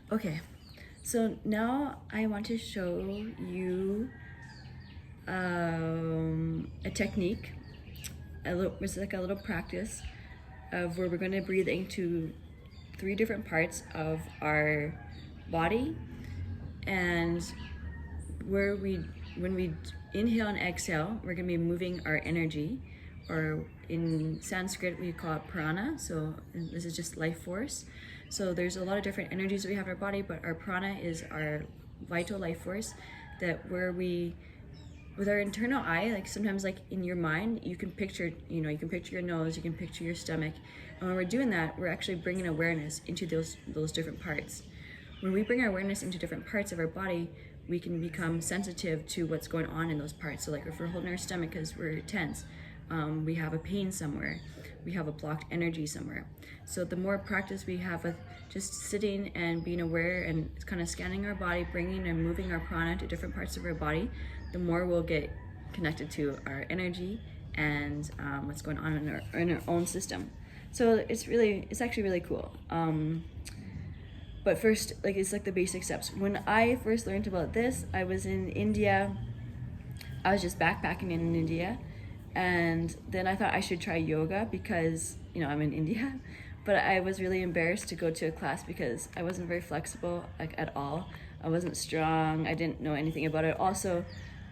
Okay, so now I want to show you a technique. It's like a little practice of where we're going to breathe into 3 different parts of our body, and where when we inhale and exhale, we're going to be moving our energy, or in Sanskrit we call it prana. So this is just life force. So there's a lot of different energies that we have in our body, but our prana is our vital life force, that where we, with our internal eye, like sometimes like in your mind, you can picture, you can picture your nose, you can picture your stomach. And when we're doing that, we're actually bringing awareness into those different parts. When we bring our awareness into different parts of our body, we can become sensitive to what's going on in those parts. So like if we're holding our stomach because we're tense, we have a pain somewhere, we have a blocked energy somewhere. So the more practice we have with just sitting and being aware and kind of scanning our body, bringing and moving our prana to different parts of our body, the more we'll get connected to our energy and what's going on in our own system. So it's actually really cool. But first, like, it's like the basic steps. When I first learned about this, I was in India. I was just backpacking in India, and then I thought I should try yoga because I'm in India. But I was really embarrassed to go to a class because I wasn't very flexible, like, at all. I wasn't strong. I didn't know anything about it. Also,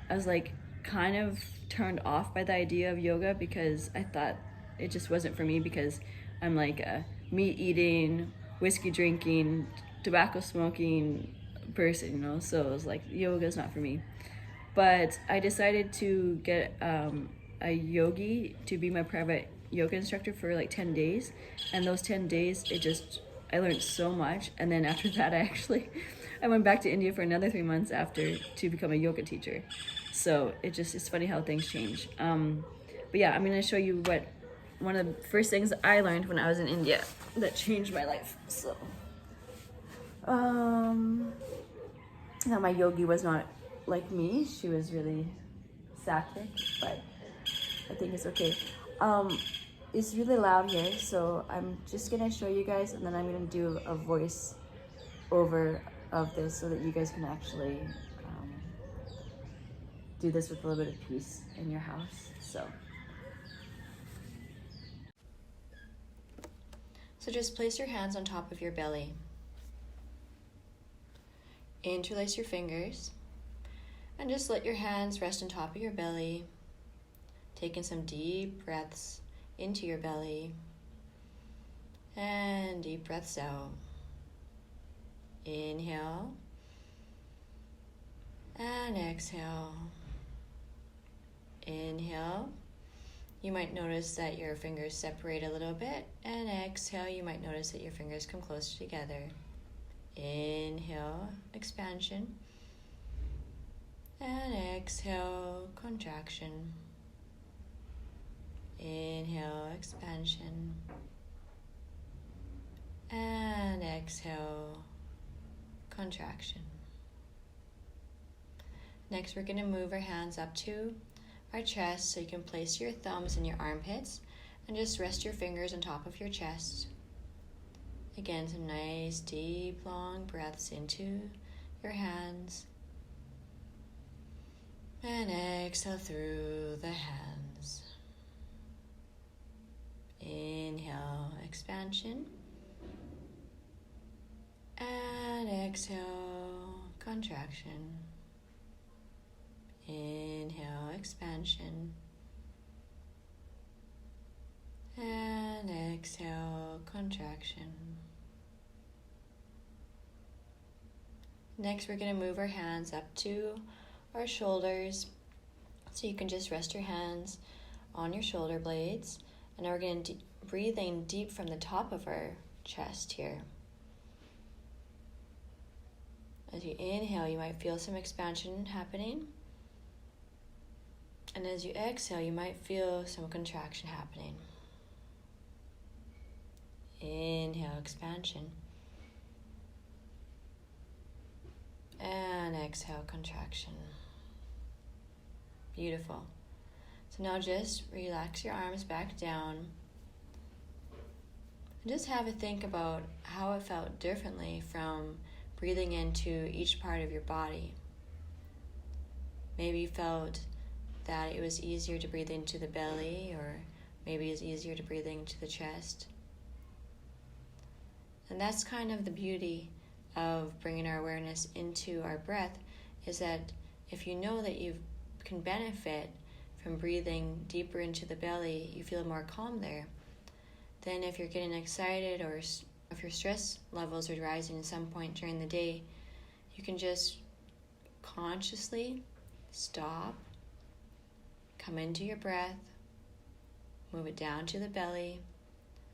I was like kind of turned off by the idea of yoga because I thought it just wasn't for me, because I'm like a meat eating, whiskey drinking, tobacco smoking person, so it was like yoga is not for me. But I decided to get a yogi to be my private yoga instructor for like 10 days. And those 10 days, I learned so much. And then after that, I went back to India for another 3 months after to become a yoga teacher. So it's funny how things change. But yeah, I'm gonna show you what one of the first things I learned when I was in India that changed my life. So, now my yogi was not like me. She was really sattvic, but I think it's okay. It's really loud here, so I'm just gonna show you guys, and then I'm gonna do a voice over of this so that you guys can actually do this with a little bit of peace in your house. So just place your hands on top of your belly. Interlace your fingers and just let your hands rest on top of your belly, taking some deep breaths into your belly and deep breaths out. Inhale and exhale. Inhale. You might notice that your fingers separate a little bit, and exhale, you might notice that your fingers come closer together. Inhale, expansion, and exhale, contraction. Inhale, expansion, and exhale, contraction. Next, we're going to move our hands up to our chest, so you can place your thumbs in your armpits and just rest your fingers on top of your chest. Again, some nice, deep, long breaths into your hands. And exhale through the hands. Inhale, expansion. And exhale, contraction. Inhale, expansion. And exhale, contraction. Next, we're going to move our hands up to our shoulders. So you can just rest your hands on your shoulder blades. And now we're going to breathe in deep from the top of our chest here. As you inhale, you might feel some expansion happening. And as you exhale, you might feel some contraction happening. Inhale, expansion. And exhale, contraction. Beautiful. So now just relax your arms back down. And just have a think about how it felt differently from breathing into each part of your body. Maybe you felt that it was easier to breathe into the belly, or maybe it's easier to breathe into the chest. And that's kind of the beauty of bringing our awareness into our breath, is that if you know that you can benefit from breathing deeper into the belly, you feel more calm there. Then if you're getting excited, or if your stress levels are rising at some point during the day, you can just consciously stop, come into your breath, move it down to the belly,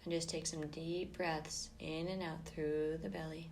and just take some deep breaths in and out through the belly.